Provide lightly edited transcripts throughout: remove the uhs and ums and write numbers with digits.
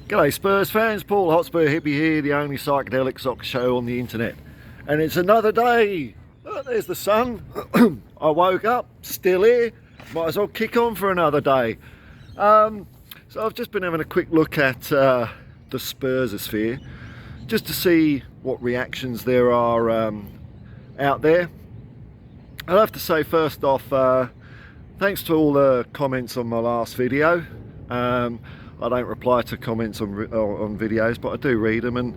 G'day Spurs fans, Paul Hotspur hippie here, the only psychedelic soccer show on the internet. And it's another day. Oh, there's the sun. I woke up, still here. Might as well kick on for another day. So I've just been having a quick look at the Spursosphere, just to see what reactions there are out there. I'll have to say first off, thanks to all the comments on my last video. I don't reply to comments on videos, but I do read them, and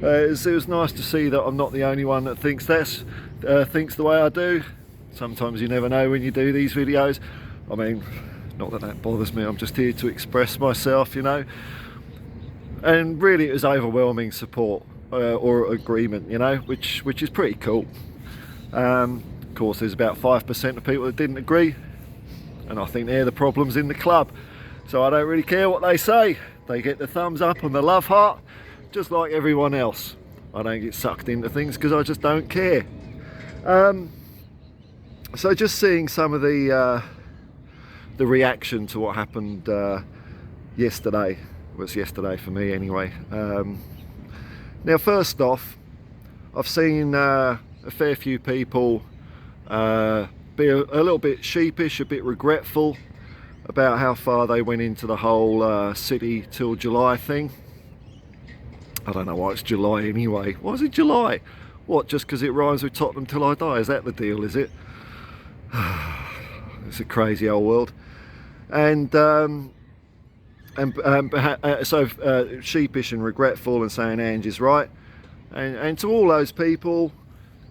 it was nice to see that I'm not the only one that thinks the way I do. Sometimes you never know when you do these videos. I mean, not that that bothers me, I'm just here to express myself, you know. And really it was overwhelming support or agreement, you know, which is pretty cool. Of course there's about 5% of people that didn't agree, and I think they're the problems in the club. So I don't really care what they say. They get the thumbs up and the love heart, just like everyone else. I don't get sucked into things because I just don't care. So just seeing some of the reaction to what happened yesterday. Well, it's yesterday for me anyway. Now first off, I've seen a fair few people be a little bit sheepish, a bit regretful about how far they went into the whole City till July thing. I don't know why it's July anyway. Why is it July? What, just because it rhymes with Tottenham till I die? Is that the deal, is it? It's a crazy old world. And sheepish and regretful and saying Ange is right. And to all those people,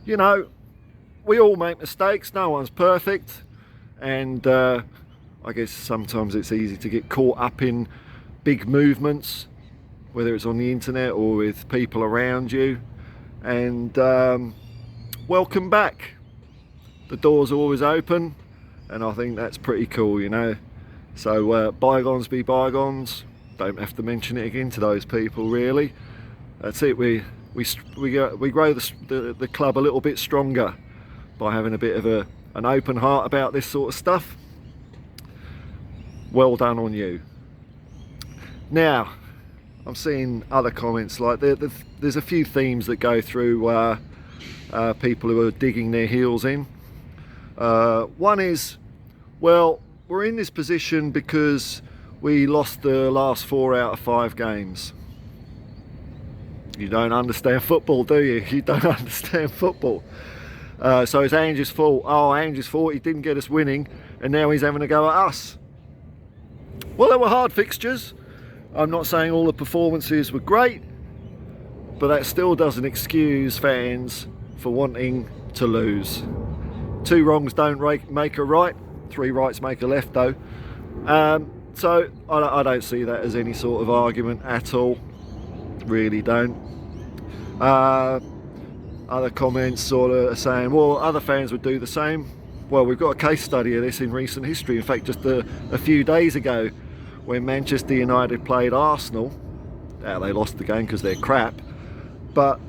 you know, we all make mistakes, no one's perfect. And I guess sometimes it's easy to get caught up in big movements, whether it's on the internet or with people around you. And welcome back. The door's always open, and I think that's pretty cool, you know. So bygones be bygones. Don't have to mention it again to those people, really. That's it. We grow the club a little bit stronger by having a bit of an open heart about this sort of stuff. Well done on you. Now, I'm seeing other comments like there's a few themes that go through people who are digging their heels in. One is, well, we're in this position because we lost the last 4 out of 5 games. You don't understand football, do you? You don't understand football. So it's Ange's fault. Oh, Ange's fault, he didn't get us winning, and now he's having a go at us. Well, there were hard fixtures. I'm not saying all the performances were great, but that still doesn't excuse fans for wanting to lose. 2 wrongs don't make a right, 3 rights make a left though. So I don't see that as any sort of argument at all. Really don't. Other comments sort of saying, well, other fans would do the same. Well, we've got a case study of this in recent history. In fact, just a few days ago, when Manchester United played Arsenal, now they lost the game because they're crap, but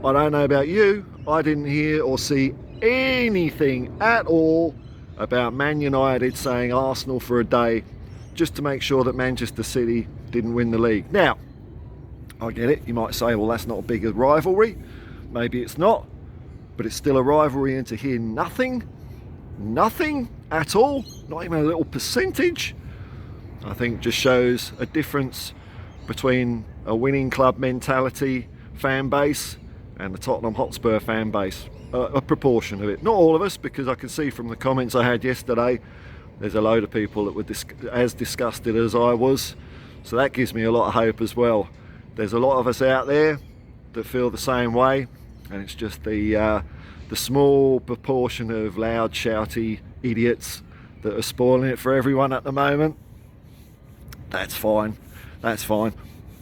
I don't know about you, I didn't hear or see anything at all about Man United saying Arsenal for a day just to make sure that Manchester City didn't win the league. Now, I get it, you might say, well, that's not a big rivalry. Maybe it's not, but it's still a rivalry, and to hear nothing at all, not even a little percentage, I think just shows a difference between a winning club mentality fan base and the Tottenham Hotspur fan base. A proportion of it. Not all of us, because I can see from the comments I had yesterday, there's a load of people that were as disgusted as I was. So that gives me a lot of hope as well. There's a lot of us out there that feel the same way, and it's just the small proportion of loud, shouty idiots that are spoiling it for everyone at the moment. That's fine. That's fine.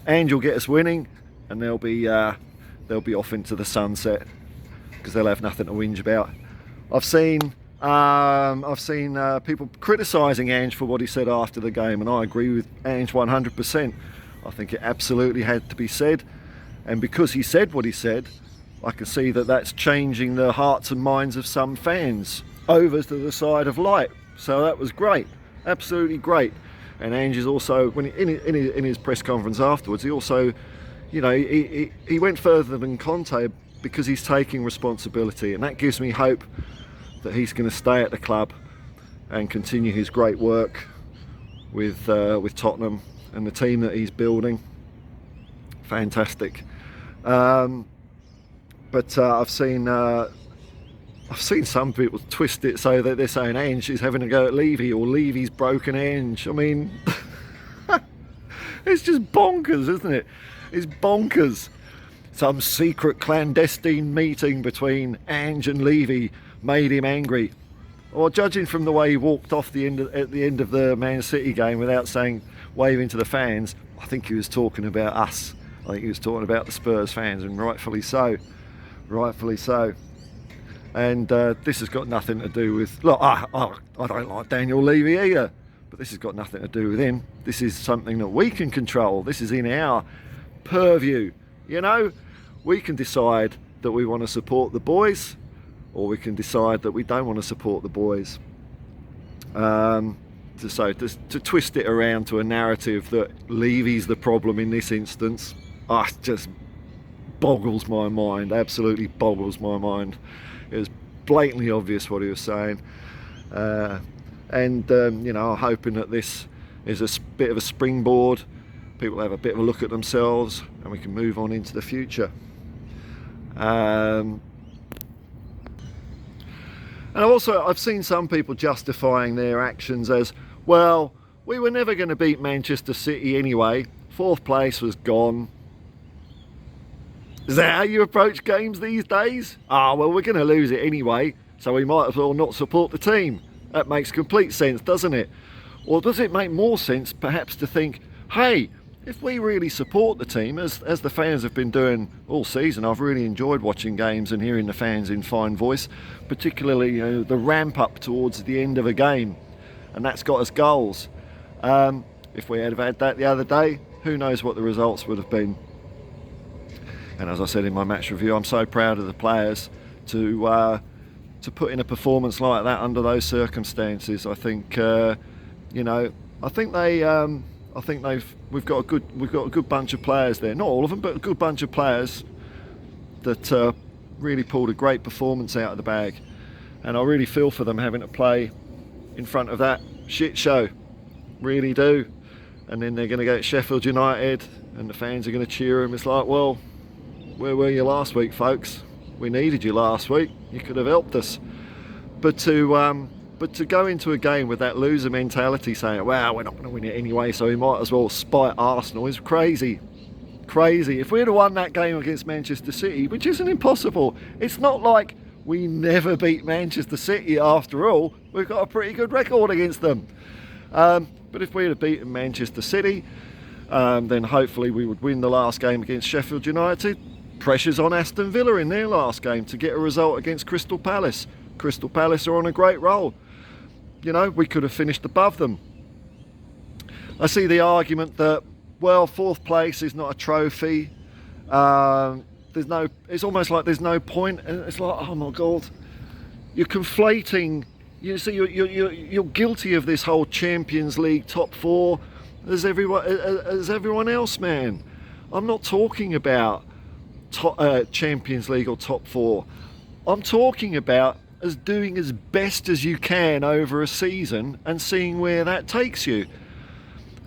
And you'll get us winning, and they'll be off into the sunset because they'll have nothing to whinge about. I've seen people criticising Ange for what he said after the game, and I agree with Ange 100%. I think it absolutely had to be said, and because he said what he said, I can see that that's changing the hearts and minds of some fans over to the side of light. So that was great, absolutely great. And Ange is also, when in his press conference afterwards, he also, he went further than Conte because he's taking responsibility, and that gives me hope that he's going to stay at the club and continue his great work with Tottenham and the team that he's building. Fantastic. But I've seen some people twist it so that they're saying Ange is having a go at Levy, or Levy's broken Ange. I mean, it's just bonkers, isn't it? It's bonkers. Some secret clandestine meeting between Ange and Levy made him angry. Or judging from the way he walked off at the end of the Man City game without waving to the fans, I think he was talking about us. I think he was talking about the Spurs fans, and rightfully so. Rightfully so. And this has got nothing to do with... Look, I don't like Daniel Levy either, but this has got nothing to do with him. This is something that we can control. This is in our purview. We can decide that we want to support the boys, or we can decide that we don't want to support the boys. To twist it around to a narrative that Levy's the problem in this instance, it just boggles my mind, absolutely boggles my mind. It was blatantly obvious what he was saying. I'm hoping that this is a bit of a springboard. People have a bit of a look at themselves, and we can move on into the future. And I've seen some people justifying their actions as, well, we were never going to beat Manchester City anyway. 4th place was gone. Is that how you approach games these days? Well, we're going to lose it anyway, so we might as well not support the team. That makes complete sense, doesn't it? Or does it make more sense perhaps to think, hey, if we really support the team, as the fans have been doing all season, I've really enjoyed watching games and hearing the fans in fine voice, particularly the ramp up towards the end of a game, and that's got us goals. If we had had that the other day, who knows what the results would have been. And as I said in my match review, I'm so proud of the players to put in a performance like that under those circumstances. I think we've got a good bunch of players there. Not all of them, but a good bunch of players that really pulled a great performance out of the bag. And I really feel for them having to play in front of that shit show. Really do. And then they're going to go to Sheffield United, and the fans are going to cheer them. It's like, well, where were you last week, folks? We needed you last week. You could have helped us. But to go into a game with that loser mentality, saying, well, we're not going to win it anyway, so we might as well spite Arsenal, is crazy. Crazy. If we'd have won that game against Manchester City, which isn't impossible, it's not like we never beat Manchester City after all. We've got a pretty good record against them. But if we'd have beaten Manchester City, then hopefully we would win the last game against Sheffield United. Pressure's on Aston Villa in their last game to get a result against Crystal Palace. Crystal Palace are on a great roll. We could have finished above them. I see the argument that, well, 4th place is not a trophy. It's almost like there's no point. And it's like, oh my God, you're conflating. You're guilty of this whole Champions League top 4 as everyone else, man. I'm not talking about Champions League or top 4. I'm talking about as doing as best as you can over a season and seeing where that takes you.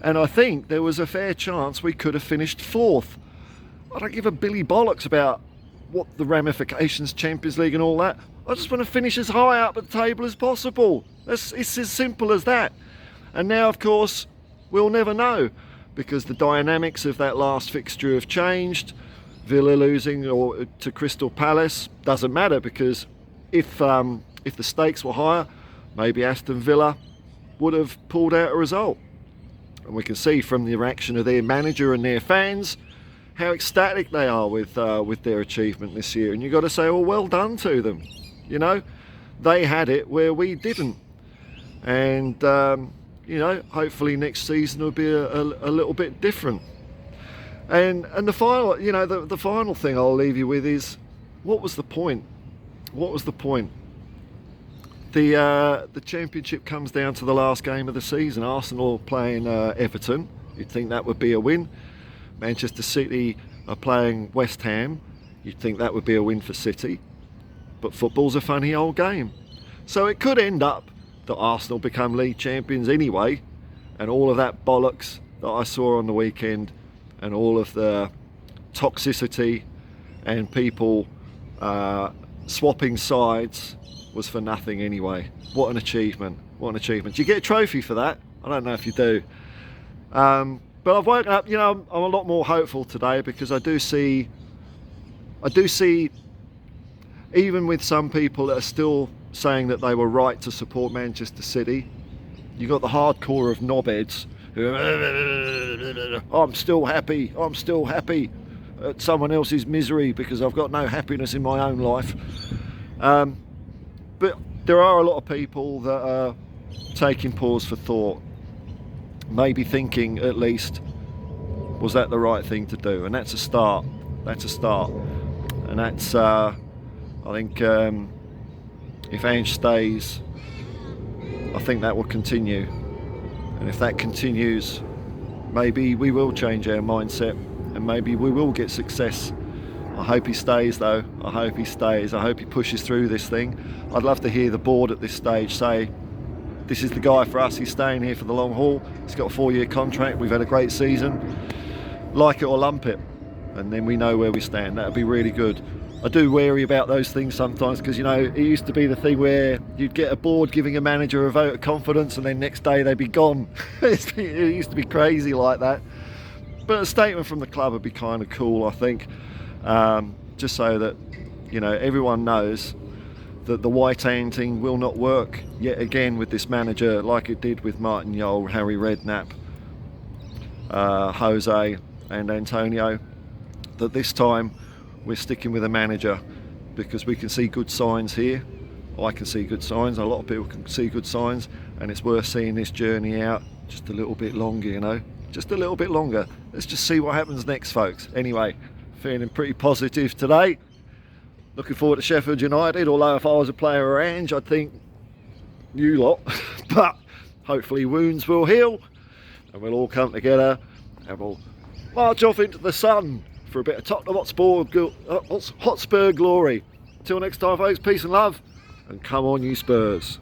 And I think there was a fair chance we could have finished 4th. I don't give a Billy bollocks about what the ramifications, Champions League and all that. I just want to finish as high up the table as possible. It's as simple as that. And now, of course, we'll never know, because the dynamics of that last fixture have changed. Villa losing to Crystal Palace doesn't matter, because if the stakes were higher, maybe Aston Villa would have pulled out a result. And we can see from the reaction of their manager and their fans how ecstatic they are with their achievement this year. And you've got to say, well done to them. They had it where we didn't. And hopefully next season will be a little bit different. And the final, the final thing I'll leave you with is, what was the point? What was the point? The championship comes down to the last game of the season. Arsenal playing Everton. You'd think that would be a win. Manchester City are playing West Ham. You'd think that would be a win for City. But football's a funny old game. So it could end up that Arsenal become league champions anyway, and all of that bollocks that I saw on the weekend and all of the toxicity and people swapping sides was for nothing anyway. What an achievement. What an achievement. Do you get a trophy for that? I don't know if you do. But I've woken up, I'm a lot more hopeful today, because I do see, even with some people that are still saying that they were right to support Manchester City, you got the hardcore of knobheads who I'm still happy at someone else's misery because I've got no happiness in my own life. But there are a lot of people that are taking pause for thought, maybe thinking at least, was that the right thing to do? And that's a start. And that's I think if Ange stays, I think that will continue. And if that continues, maybe we will change our mindset and maybe we will get success. I hope he stays though. I hope he stays. I hope he pushes through this thing. I'd love to hear the board at this stage say, this is the guy for us, he's staying here for the long haul. He's got a 4-year contract, we've had a great season. Like it or lump it. And then we know where we stand. That would be really good. I do worry about those things sometimes, because it used to be the thing where you'd get a board giving a manager a vote of confidence and then next day they'd be gone. It used to be crazy like that. But a statement from the club would be kind of cool, I think. Just so that everyone knows that the white-handing will not work yet again with this manager, like it did with Martin Jol, Harry Redknapp, Jose and Antonio. That this time we're sticking with a manager, because we can see good signs here. I can see good signs, a lot of people can see good signs, and it's worth seeing this journey out just a little bit longer, just a little bit longer. Let's just see what happens next, folks. Anyway, feeling pretty positive today. Looking forward to Sheffield United, although if I was a player of Ange, I'd think, you lot. But hopefully wounds will heal and we'll all come together and we'll march off into the sun for a bit of Tottenham Hotspur glory. Till next time, folks, peace and love, and come on you Spurs.